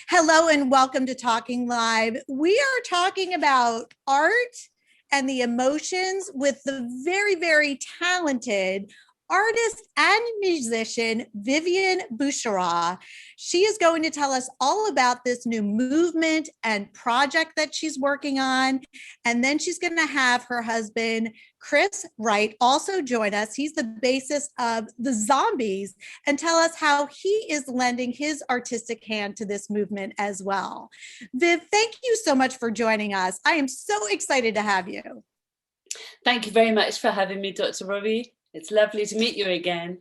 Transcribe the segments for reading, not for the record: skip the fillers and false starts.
Hello and welcome to Talking Live. We are talking about art and the emotions with the very, very talented artist and musician, Vivienne Bouchard. She is going to tell us all about this new movement and project that she's working on. And then she's going to have her husband, Chris Wright, also join us. He's the bassist of the Zombies, and tell us how he is lending his artistic hand to this movement as well. Viv, thank you so much for joining us. I am so excited to have you. Thank you very much for having me, Dr. Robi. It's lovely to meet you again.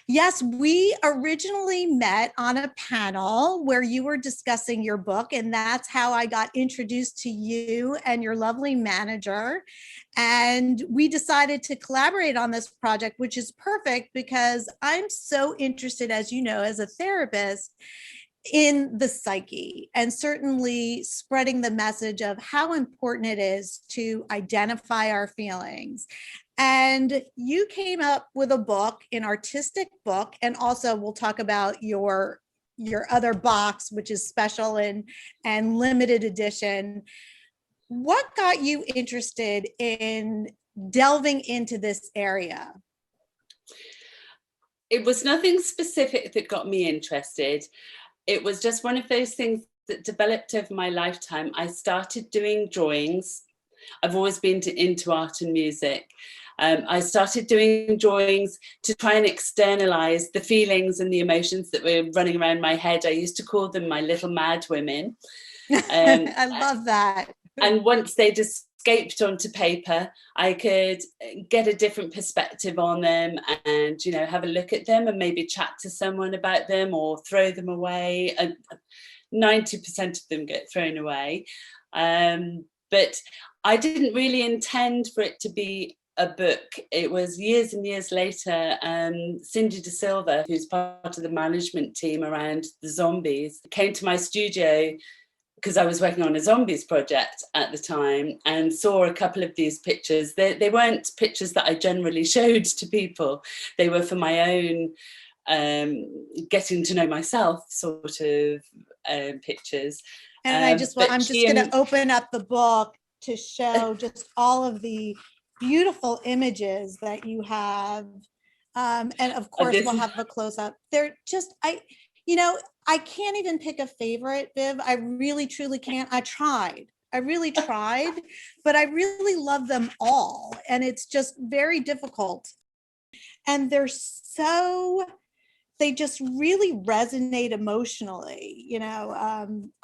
Yes, we originally met on a panel where you were discussing your book, and that's how I got introduced to you and your lovely manager. And we decided to collaborate on this project, which is perfect because I'm so interested, as you know, as a therapist, in the psyche, and certainly spreading the message of how important it is to identify our feelings. And you came up with a book, an artistic book, and also we'll talk about your other box, which is special and limited edition. What got you interested in delving into this area? It was nothing specific that got me interested. It was just one of those things that developed over my lifetime. I started doing drawings. I've always been into art and music. I started doing drawings to try and externalize the feelings and the emotions that were running around my head. I used to call them my little mad women. I love that. And once they'd escaped onto paper, I could get a different perspective on them and, you know, have a look at them and maybe chat to someone about them or throw them away. And 90% of them get thrown away. But I didn't really intend for it to be a book. It was years and years later, Cindy De Silva, who's part of the management team around the Zombies, came to my studio because I was working on a Zombies project at the time and saw a couple of these pictures. They weren't pictures that I generally showed to people. They were for my own getting to know myself sort of pictures. And I'm just going to open up the book to show just all of the beautiful images that you have. And of course, we'll have a close up. They're just, I can't even pick a favorite, Viv. I really, truly can't. I really tried, but I really love them all. And it's just very difficult. And they just really resonate emotionally,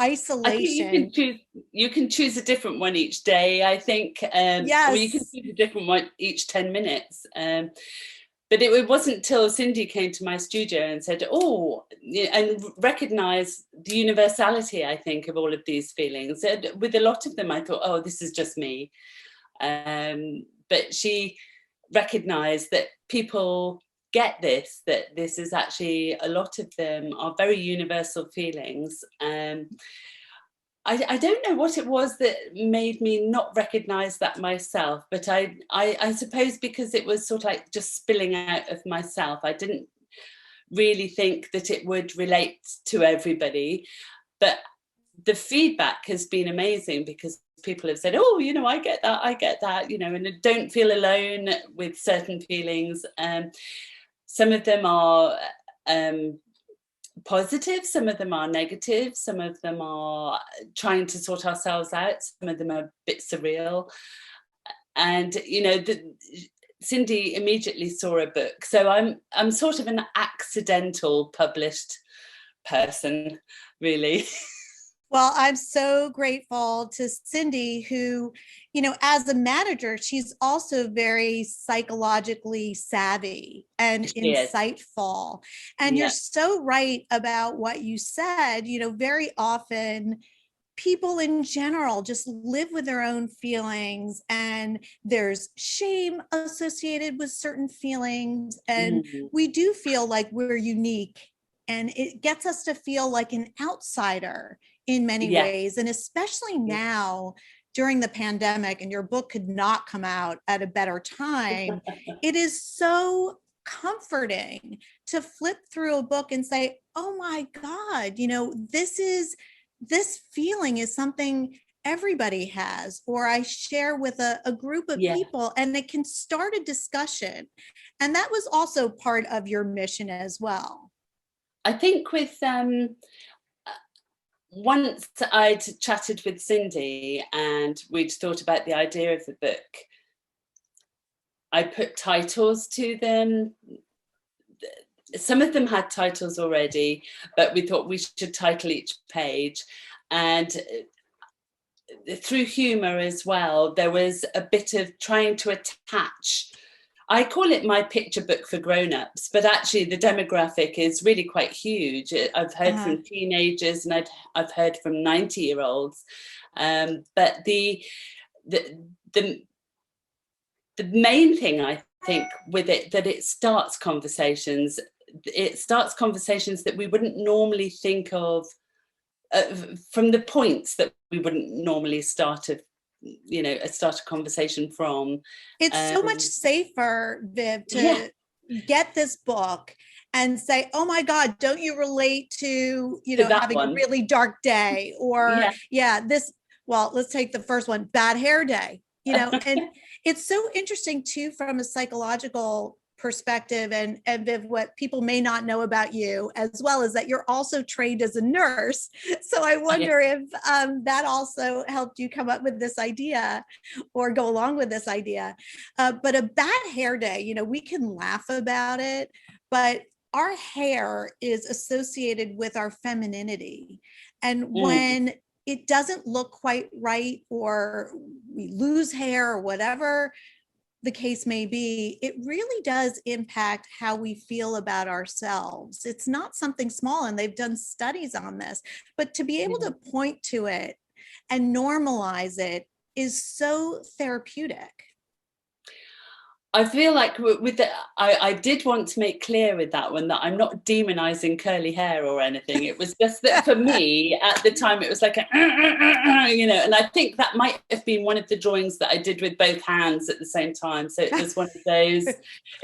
isolation. I think you can choose a different one each day, I think. Yes. Or you can choose a different one each 10 minutes. But it wasn't till Cindy came to my studio and said, and recognized the universality, I think, of all of these feelings. And with a lot of them, I thought, this is just me. But she recognized that people get this, that this is actually, a lot of them are very universal feelings. I don't know what it was that made me not recognize that myself, but I suppose because it was sort of like just spilling out of myself. I didn't really think that it would relate to everybody, but the feedback has been amazing because people have said, I get that, and I don't feel alone with certain feelings. Some of them are positive, some of them are negative, some of them are trying to sort ourselves out, some of them are a bit surreal. And Cindy immediately saw a book, so I'm sort of an accidental published person, really. Well, I'm so grateful to Cindy, who, as a manager, she's also very psychologically savvy and insightful. And you're so right about what you said. Very often people in general just live with their own feelings, and there's shame associated with certain feelings. And we do feel like we're unique, and it gets us to feel like an outsider in many ways. And especially now during the pandemic, and your book could not come out at a better time, it is so comforting to flip through a book and say, oh my God, this feeling is something everybody has, or I share with a group of people, and it can start a discussion. And that was also part of your mission as well. I think with once I'd chatted with Cindy and we'd thought about the idea of the book, I put titles to them. Some of them had titles already, but we thought we should title each page. And through humour as well, there was a bit of trying to attach. I call it my picture book for grown-ups, but actually the demographic is really quite huge. I've heard from teenagers, and I've heard from 90-year-olds. But the main thing, I think, with it, that it starts conversations. It starts conversations that we wouldn't normally think of, from the points that we wouldn't normally start a conversation from. It's so much safer, Viv, to get this book and say, oh my God, don't you relate to having a really dark day, or let's take the first one, bad hair day, and it's so interesting too, from a psychological perspective, and Viv, what people may not know about you, as well, as that you're also trained as a nurse. So I wonder if that also helped you come up with this idea, or go along with this idea. But a bad hair day, we can laugh about it, but our hair is associated with our femininity. And when it doesn't look quite right, or we lose hair, or whatever the case may be, it really does impact how we feel about ourselves. It's not something small, and they've done studies on this, but to be able to point to it and normalize it is so therapeutic. I feel like I did want to make clear with that one that I'm not demonizing curly hair or anything. It was just that for me at the time, it was like and I think that might have been one of the drawings that I did with both hands at the same time. So it was one of those,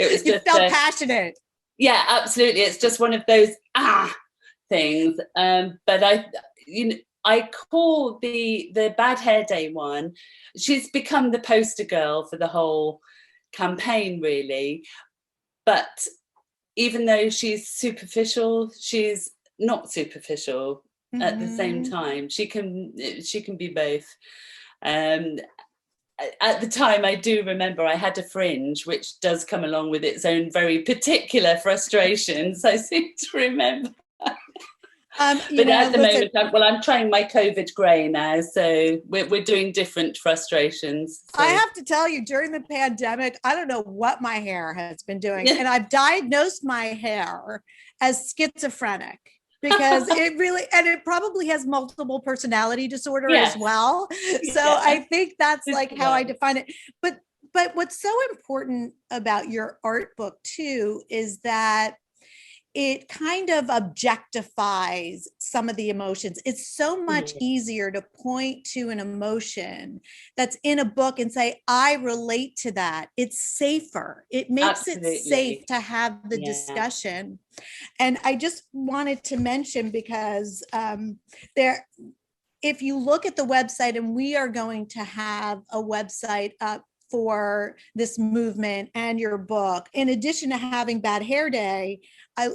it was just felt passionate. Yeah, absolutely. It's just one of those things. But I call the bad hair day one, she's become the poster girl for the whole campaign, really. But even though she's superficial, she's not superficial at the same time. She can be both. At the time, I do remember I had a fringe, which does come along with its own very particular frustrations. I seem to remember. But at the moment, I'm trying my COVID grey now, so we're doing different frustrations. So. I have to tell you, during the pandemic, I don't know what my hair has been doing, and I've diagnosed my hair as schizophrenic, because it probably has multiple personality disorder as well. So I think that's like how I define it. But what's so important about your art book too is that it kind of objectifies some of the emotions. It's so much easier to point to an emotion that's in a book and say, I relate to that. It's safer. It makes it safe to have the discussion. And I just wanted to mention, because if you look at the website, and we are going to have a website up for this movement and your book, in addition to having Bad Hair Day,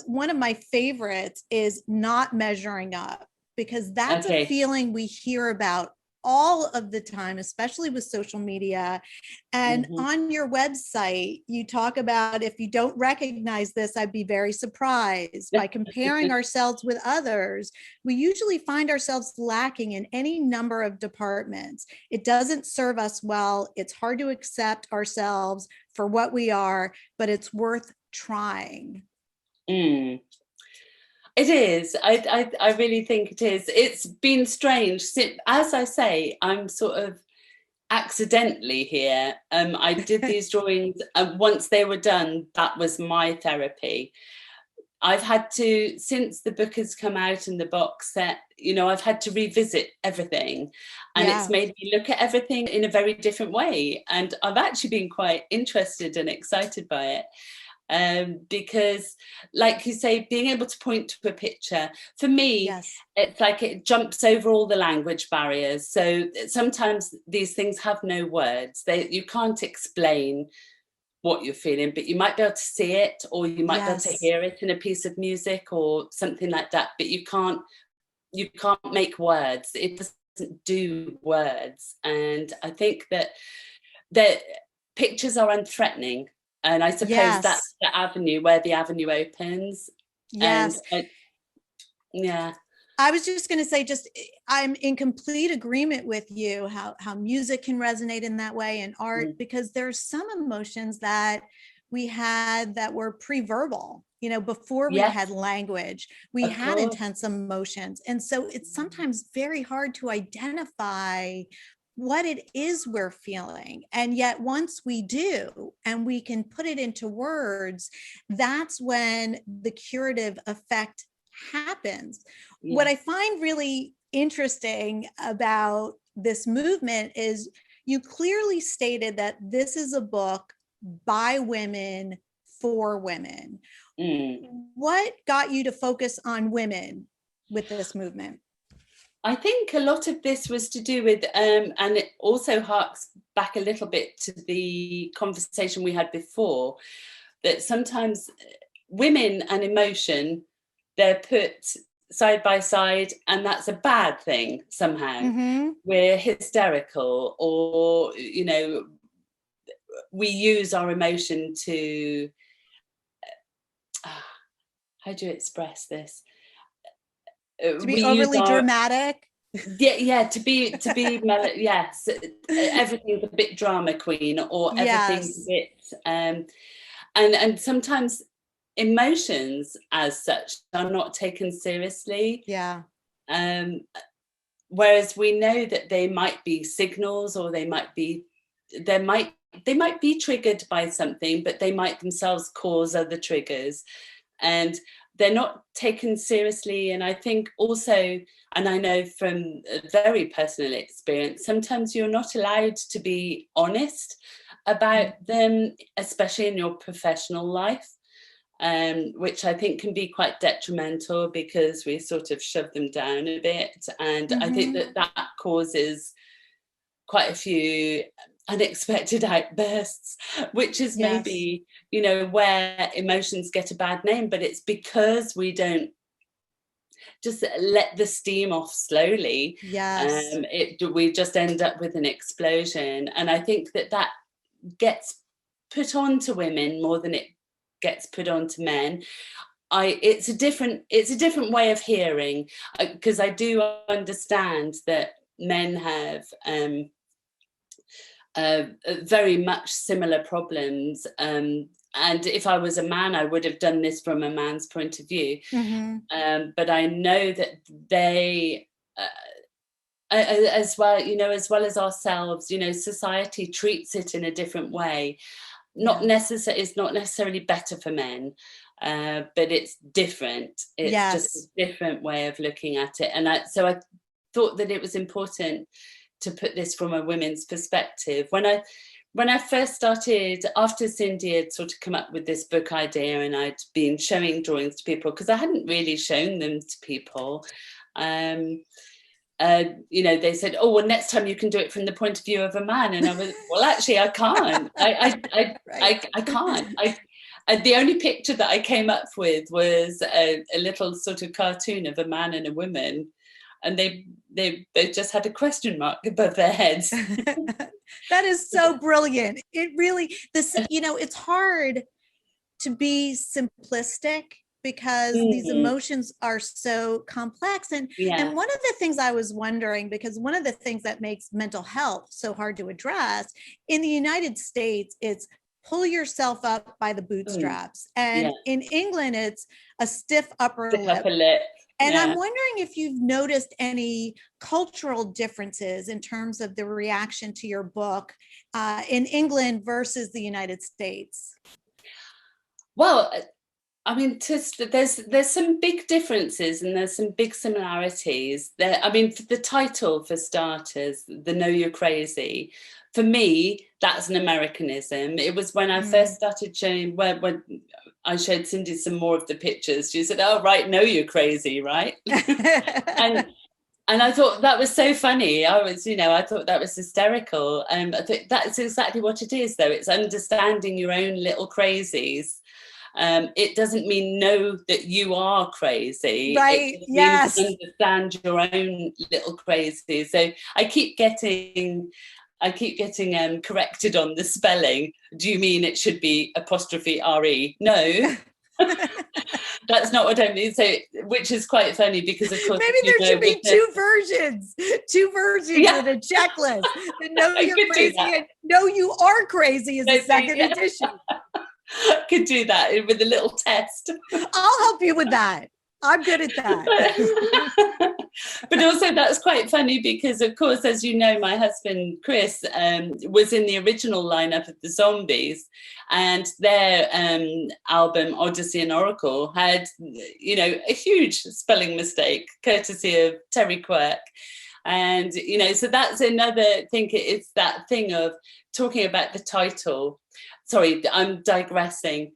one of my favorites is Not Measuring Up, because that's a feeling we hear about all of the time, especially with social media. And on your website, you talk about, if you don't recognize this, I'd be very surprised. By comparing ourselves with others, we usually find ourselves lacking in any number of departments. It doesn't serve us well. It's hard to accept ourselves for what we are, but it's worth trying. It is. I really think it is. It's been strange. As I say, I'm sort of accidentally here. I did these drawings, and once they were done, that was my therapy. I've had to, since the book has come out in the box set, I've had to revisit everything, and it's made me look at everything in a very different way. And I've actually been quite interested and excited by it. because, like you say, being able to point to a picture, for me, Yes. it's like it jumps over all the language barriers. So sometimes these things have no words. You can't explain what you're feeling, but you might be able to see it, or you might be able to Yes. hear it in a piece of music or something like that, but you can't make words. It doesn't do words. And I think that pictures are unthreatening, and I suppose Yes. that's the avenue where the avenue opens. And Yes. yeah. I was just going to say, I'm in complete agreement with you, how music can resonate in that way, and art, because there's some emotions that we had that were pre-verbal, before we had language, we had intense emotions. And so it's sometimes very hard to identify what it is we're feeling. And yet once we do, and we can put it into words, that's when the curative effect happens. What I find really interesting about this movement is you clearly stated that this is a book by women for women. What got you to focus on women with this movement? I think a lot of this was to do with, and it also harks back a little bit to the conversation we had before, that sometimes women and emotion, they're put side by side, and that's a bad thing somehow. We're hysterical, or we use our emotion to how do you express this, to be overly dramatic. To be yes, everything's a bit drama queen, or everything's a bit and sometimes emotions as such are not taken seriously. Whereas we know that they might be signals, or they might be triggered by something, but they might themselves cause other triggers, and they're not taken seriously. And I think also, and I know from a very personal experience, sometimes you're not allowed to be honest about them, especially in your professional life, which I think can be quite detrimental, because we sort of shove them down a bit. And I think that causes quite a few unexpected outbursts, which is maybe, where emotions get a bad name, but it's because we don't just let the steam off slowly. We just end up with an explosion. And I think that gets put on to women more than it gets put on to men. It's a different way of hearing, because I do understand that men have very much similar problems, and if I was a man, I would have done this from a man's point of view. But I know that they as well, as well as ourselves, society treats it in a different way. It's not necessarily better for men, but it's different. It's just a different way of looking at it. And so I thought that it was important to put this from a women's perspective. When I first started, after Cindy had sort of come up with this book idea, and I'd been showing drawings to people, because I hadn't really shown them to people, they said, "Oh, well, next time you can do it from the point of view of a man." And I was, well, actually, I can't. I can't. The only picture that I came up with was a little sort of cartoon of a man and a woman, and they just had a question mark above their heads. That is so brilliant. It really, it's hard to be simplistic, because these emotions are so complex. And one of the things I was wondering, because one of the things that makes mental health so hard to address in the United States, it's pull yourself up by the bootstraps. And in England, it's a stiff upper lip. And I'm wondering if you've noticed any cultural differences in terms of the reaction to your book in England versus the United States. Well, I mean, there's some big differences and there's some big similarities. I mean, the title for starters, "The Know You're Crazy," for me, that's an Americanism. It was when I first started showing, when I showed Cindy some more of the pictures, she said, "Oh, right, know you're crazy, right?" And I thought that was so funny. I thought that was hysterical. I think that's exactly what it is, though. It's understanding your own little crazies. It doesn't mean know that you are crazy. Right. It Yes. means understand your own little crazies. So I keep getting corrected on the spelling. Do you mean it should be apostrophe RE? No. That's not what I mean. So, which is quite funny because, of course, maybe there should be two versions Yeah. in a checklist. The know I you're could do crazy that. and know you are crazy is the second Yeah. edition. I could do that with a little test. I'll help you with that. I'm good at that. But also that's quite funny because, of course, as you know, my husband Chris was in the original lineup of the Zombies, and their album Odyssey and Oracle had, a huge spelling mistake courtesy of Terry Quirk. And so that's another thing. It's that thing of talking about the title. Sorry, I'm digressing.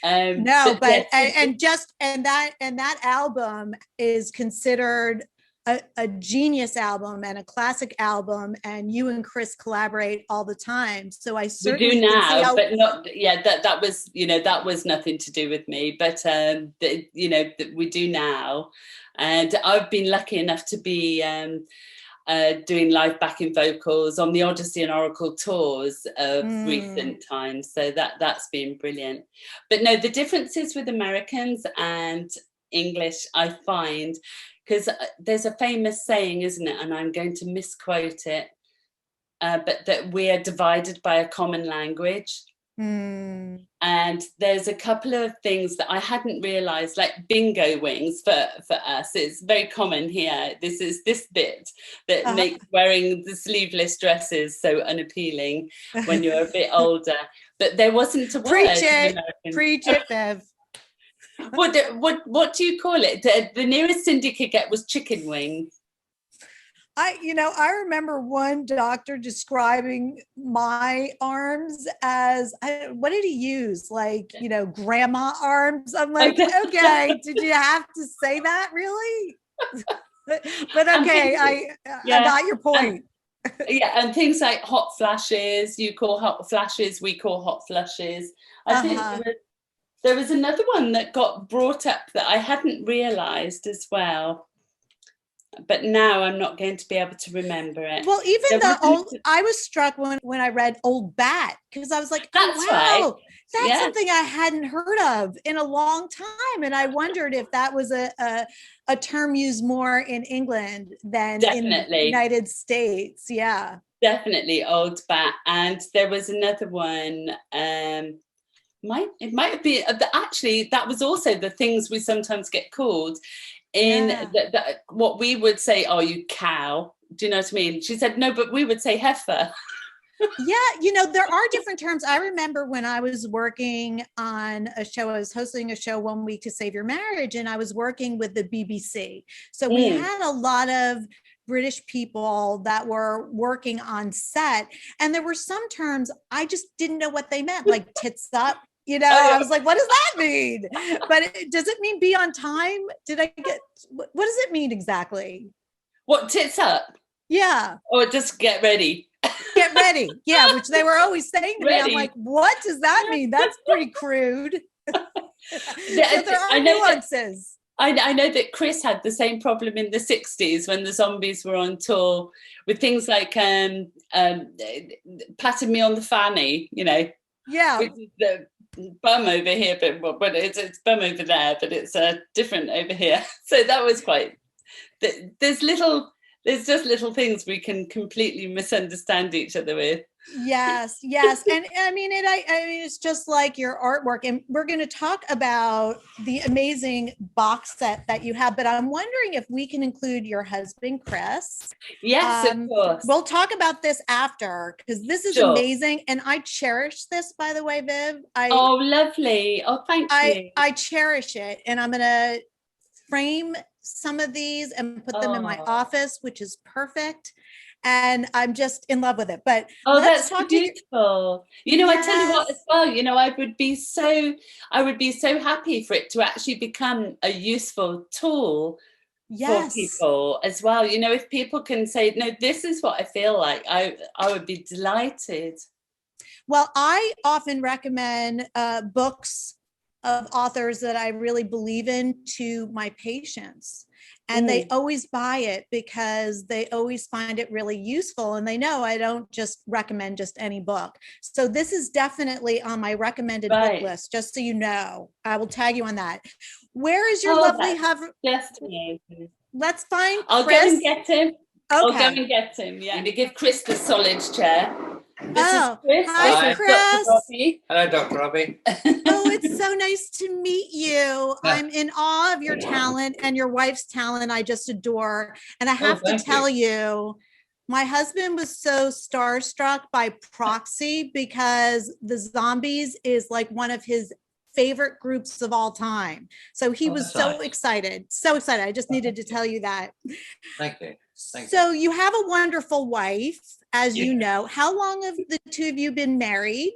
No, but yes, that album is considered a genius album and a classic album, and you and Chris collaborate all the time. So I certainly we do now, can see how, but not. Yeah, that was that was nothing to do with me. But we do now, and I've been lucky enough to be doing live backing vocals on the Odyssey and Oracle tours of recent times. So that's been brilliant. But no, the differences with Americans and English, I find, because there's a famous saying, isn't it? And I'm going to misquote it, but that we are divided by a common language. And there's a couple of things that I hadn't realized, like bingo wings for us. It's very common here. This is this bit that makes wearing the sleeveless dresses so unappealing when you're a bit older. But there wasn't a word. Preach it, Bev. What do you call it? The nearest Cindy could get was chicken wings. I remember one doctor describing my arms as, what did he use? Like, grandma arms. I'm like, okay, did you have to say that really? but okay, I got your point. And things like hot flashes, you call hot flashes, we call hot flushes. I think there was another one that got brought up that I hadn't realized as well. But now I'm not going to be able to remember it. Well, even I was struck when I read Old Bat, because I was like, that's right. That's something I hadn't heard of in a long time. And I wondered if that was a term used more in England than in the United States. Yeah. Definitely Old Bat. And there was another one, it might be, actually, that was also the things we sometimes get called. What we would say, "Oh, you cow." Do you know what I mean? She said, "No, but we would say heifer." Yeah, there are different terms. I remember when I was working on a show, I was hosting a show, 1 Week to Save Your Marriage, and I was working with the BBC. So we had a lot of British people that were working on set, and there were some terms I just didn't know what they meant, like tits up. I was like, what does that mean? But does it mean be on time? What does it mean exactly? What, tits up? Yeah. Or just get ready. Get ready. Yeah, which they were always saying to me. I'm like, what does that mean? That's pretty crude. So there are nuances. I know that Chris had the same problem in the 60s when the Zombies were on tour with things like patting me on the fanny, Yeah. Which is the bum over here, but it's bum over there, but it's different over here. So that was quite. There's just little things we can completely misunderstand each other with. Yes, yes. And I mean I mean it's just like your artwork, and we're going to talk about the amazing box set that you have, but I'm wondering if we can include your husband Chris. Yes, of course. We'll talk about this after, because this is Sure. amazing, and I cherish this, by the way, Viv. Oh, lovely. Oh, thank you. I cherish it, and I'm going to frame some of these and put them in my Oh. office, which is perfect. And I'm just in love with it. But that's beautiful. You know, yes. I tell you what as well, you know, I would be so happy for it to actually become a useful tool for people as well. You know, if people can say, no, this is what I feel like, I would be delighted. Well, I often recommend books of authors that I really believe in to my patients. And they always buy it because they always find it really useful. And they know I don't just recommend just any book. So this is definitely on my recommended book list, just so you know. I will tag you on that. Where is your lovely hover? Just amazing. Let's find I'll Chris. Go and get him. Okay. I'll go and get him. Yeah. And to give Chris the solid chair. This is Chris. Hi, Chris. Hello, Dr. Robbie. Oh, it's so nice to meet you. I'm in awe of your talent, and your wife's talent I just adore. And I have to tell you, my husband was so starstruck by proxy because the Zombies is like one of his favorite groups of all time. So he was so excited, so excited. I just needed to tell you that. Thank you. So you have a wonderful wife, as you know. How long have the two of you been married?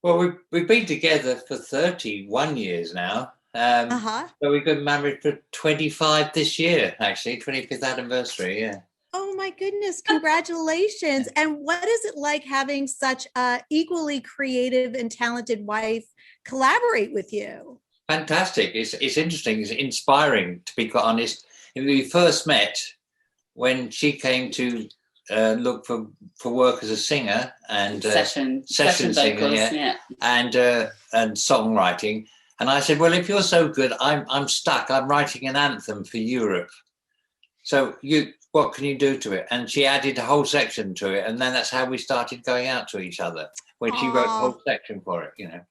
Well, we've been together for 31 years now. So we've been married for 25 this year, actually, 25th anniversary, yeah. Oh my goodness, congratulations. And what is it like having such a equally creative and talented wife collaborate with you? Fantastic. It's interesting, it's inspiring, to be quite honest. We first met when she came to look for work as a singer and session singer, vocals, and songwriting. And I said, well, if you're so good, I'm stuck. I'm writing an anthem for Europe. So what can you do to it? And she added a whole section to it, and then that's how we started going out to each other, when she wrote a whole section for it, you know.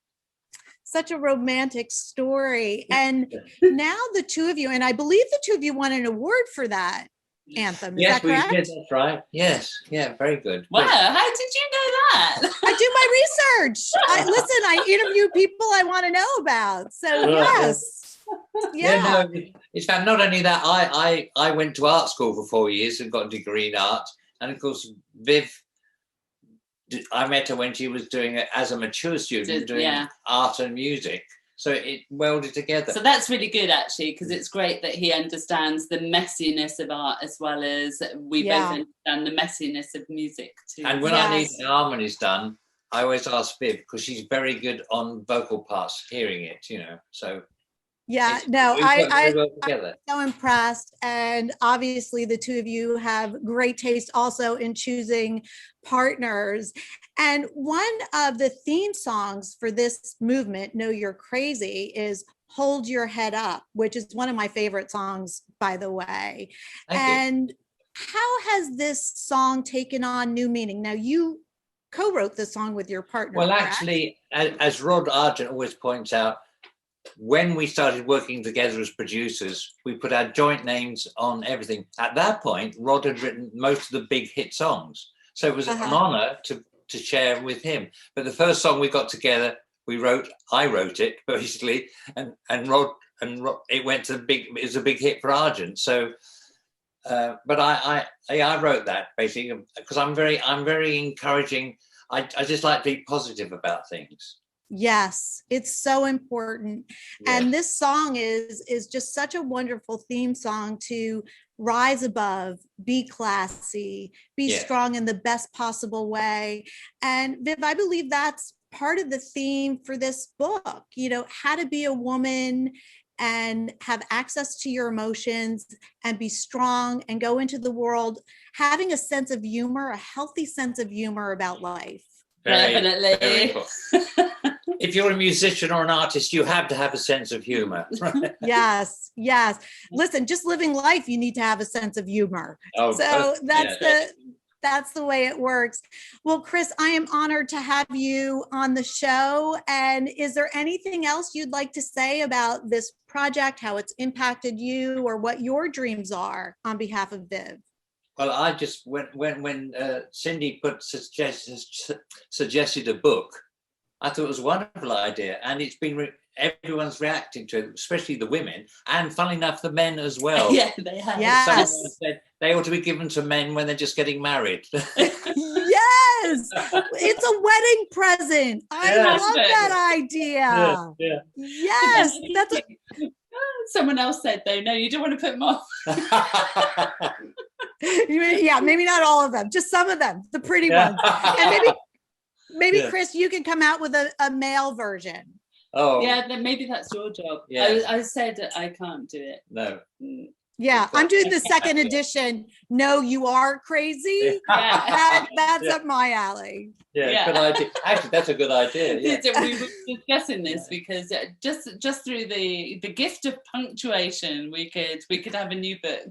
Such a romantic story. And now the two of you, and I believe the two of you won an award for that anthem. Is that correct? We did. That's right. Yes. Yeah. Very good. Wow. How did you know that? I do my research. I interview people I want to know about. So yes. Yeah. No, it's fact, not only that, I went to art school for 4 years and got a degree in art. And of course, Viv, I met her when she was doing it as a mature student, doing art and music. So it welded together. So that's really good, actually, because it's great that he understands the messiness of art as well as we both understand the messiness of music too. And when I need harmonies done, I always ask Viv, because she's very good on vocal parts, hearing it, you know. So I'm so impressed. And obviously the two of you have great taste also in choosing partners. And one of the theme songs for this movement, Know You're Crazy, is Hold Your Head Up, which is one of my favorite songs, by the way. Thank you. How has this song taken on new meaning? Now, you co-wrote the song with your partner. Well, correct? Actually, as Rod Argent always points out, when we started working together as producers, we put our joint names on everything. At that point, Rod had written most of the big hit songs. So it was an honor to share with him. But the first song we got together, I wrote it basically, and Rod, it went to it was a big hit for Argent. So, but I wrote that basically because I'm very encouraging. I just like to be positive about things. Yes, it's so important. Yeah. And this song is just such a wonderful theme song to rise above, be classy, be strong in the best possible way. And Viv, I believe that's part of the theme for this book, you know, how to be a woman and have access to your emotions and be strong and go into the world having a sense of humor, a healthy sense of humor about life. Definitely. Very cool. If you're a musician or an artist, you have to have a sense of humor. Yes. Listen, just living life, you need to have a sense of humor. So that's That's the way it works. Well, Chris, I am honored to have you on the show. And is there anything else you'd like to say about this project, how it's impacted you, or what your dreams are on behalf of Viv? Well, I just when Cindy suggested a book, I thought it was a wonderful idea, and it's been everyone's reacting to it, especially the women, and funnily enough, the men as well. Yeah, they have. Yes. Someone said they ought to be given to men when they're just getting married. Yes, it's a wedding present. I Yeah. love that idea. Yeah. Yes, that's a, Someone else said though, no, you don't want to put them off. yeah, maybe not all of them, just some of them, the pretty ones. And maybe Yeah. Chris, you can come out with a male version. Oh, Yeah, then maybe that's your job. Yeah. I said I can't do it. no. Yeah, I'm doing the second edition. No, you are crazy. Yeah. That's Yeah. up my alley. Yeah, Yeah. good idea. Actually, that's a good idea. Yeah. We were discussing this because just through the gift of punctuation, we could have a new book.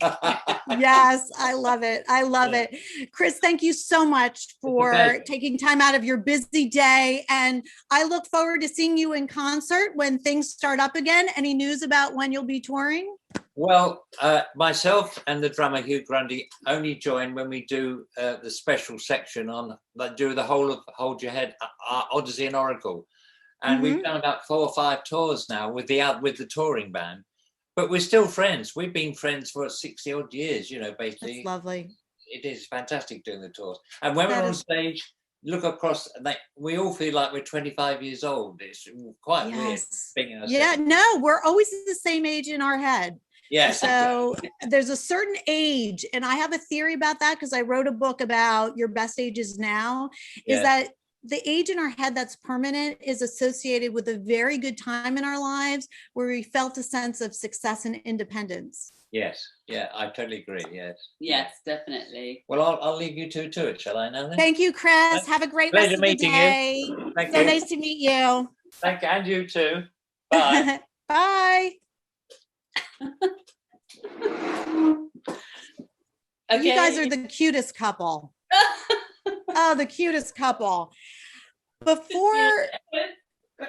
Yes, I love it. I love it. Chris, thank you so much for taking time out of your busy day. And I look forward to seeing you in concert when things start up again. Any news about when you'll be touring? Well, myself and the drummer Hugh Grundy only join when we do the special section on, like, do the whole of Hold Your Head, Odyssey and Oracle, and we've done about 4 or 5 tours now with the touring band. But we're still friends. We've been friends for 60 odd years. You know, basically. That's lovely. It is fantastic doing the tours, and when we're on stage, look across, we all feel like we're 25 years old. It's quite weird. Yeah, no, we're always the same age in our head. Yes. So there's a certain age, and I have a theory about that because I wrote a book about your best ages now, is that the age in our head that's permanent is associated with a very good time in our lives where we felt a sense of success and independence. Yes. Yeah, I totally agree. Yes. Yes, definitely. Well, I'll leave you two to it, shall I now then? Thank you, Chris. Have a great rest of the day. You. Thank So you. nice to meet you. Thank you, and you too. Bye. Bye. Okay. You guys are the cutest couple. Oh, the cutest couple. Before,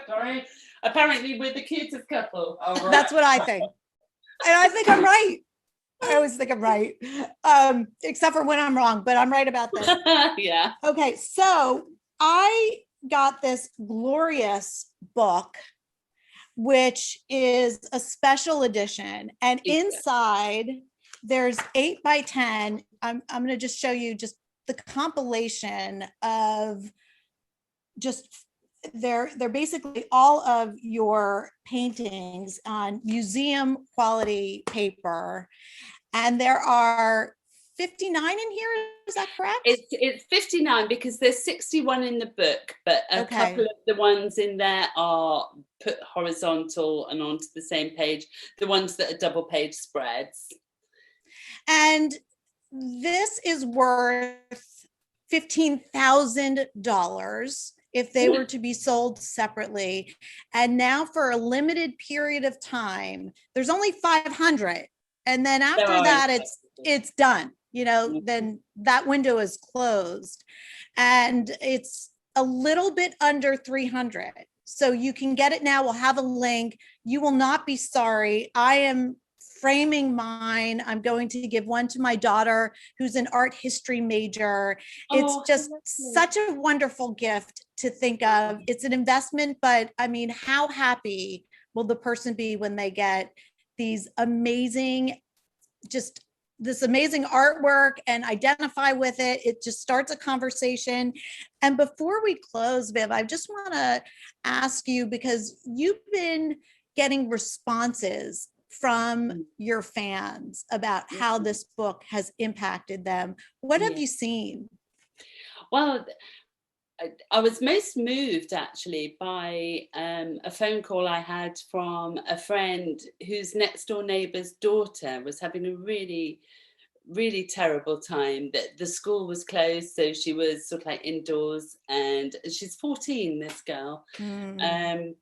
Sorry. Apparently we're the cutest couple. Oh, right. that's what I think. And I think I'm right. I always think I'm right. Except for when I'm wrong, but I'm right about this. Yeah. Okay, so I got this glorious book, which is a special edition. And inside there's 8 by 10. I'm going to just show you just the compilation of just they're basically all of your paintings on museum quality paper. And there are 59 in here, is that correct? It's 59 because there's 61 in the book, but a couple of the ones in there are put horizontal and onto the same page, the ones that are double page spreads. And this is worth $15,000 if they were to be sold separately. And now for a limited period of time, there's only 500. And then after that, it's done. You know, then that window is closed. And it's a little bit under 300. So you can get it now. We'll have a link. You will not be sorry. I am framing mine. I'm going to give one to my daughter, who's an art history major. It's just such a wonderful gift to think of. It's an investment, but I mean, how happy will the person be when they get these amazing, just this amazing artwork and identify with it? It just starts a conversation. And before we close, Viv, I just want to ask you, because you've been getting responses from your fans about how this book has impacted them. What have you seen? Well, I was most moved actually by a phone call I had from a friend whose next door neighbour's daughter was having a really, really terrible time. That the school was closed, so she was sort of like indoors, and she's 14, this girl. And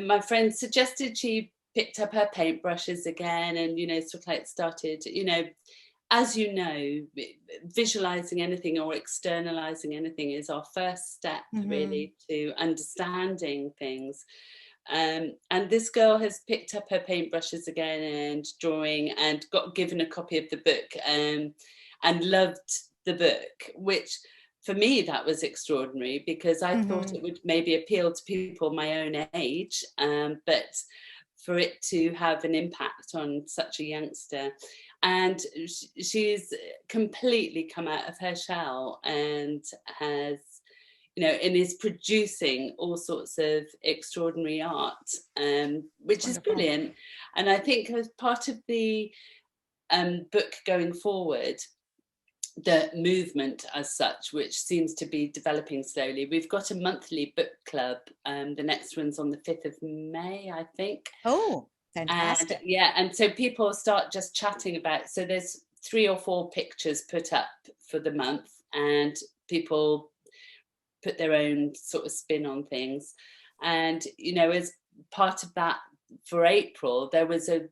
my friend suggested she picked up her paintbrushes again and, you know, sort of like started, you know, as you know, visualizing anything or externalizing anything is our first step, really, to understanding things. And this girl has picked up her paintbrushes again and drawing, and got given a copy of the book, and loved the book, which for me, that was extraordinary, because I thought it would maybe appeal to people my own age, but for it to have an impact on such a youngster. And she's completely come out of her shell, and has, you know, and is producing all sorts of extraordinary art, which is brilliant. And I think as part of the book going forward, the movement as such, which seems to be developing slowly, we've got a monthly book club. The next one's on the 5th of May, I think. Oh, fantastic. And yeah, and so people start just chatting about, so there's 3 or 4 pictures put up for the month, and people put their own sort of spin on things. And, you know, as part of that, for April, there was a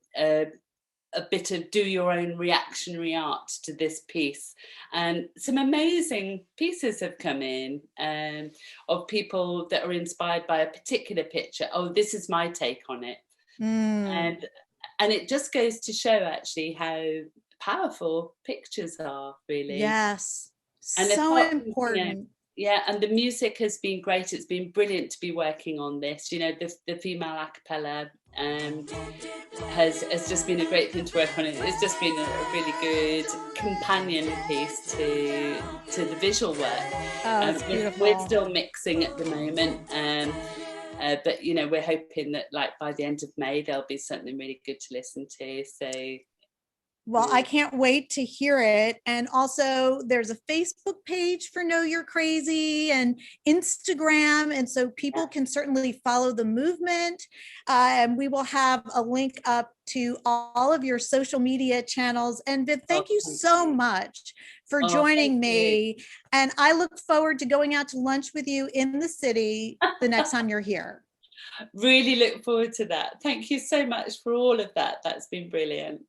bit of do your own reactionary art to this piece, and some amazing pieces have come in, of people that are inspired by a particular picture. Oh, this is my take on it. And it just goes to show actually how powerful pictures are, really. Yes, and so important. You know, yeah, and the music has been great. It's been brilliant to be working on this. You know, the female a cappella has just been a great thing to work on. It's just been a really good companion piece to the visual work. Oh, it's beautiful. We're still mixing at the moment, but you know, we're hoping that like by the end of May there'll be something really good to listen to. So well, I can't wait to hear it. And also there's a Facebook page for Know You're Crazy, and Instagram. And so people can certainly follow the movement. And we will have a link up to all of your social media channels. And Viv, thank you so much for joining me. And I look forward to going out to lunch with you in the city the next time you're here. Really look forward to that. Thank you so much for all of that. That's been brilliant.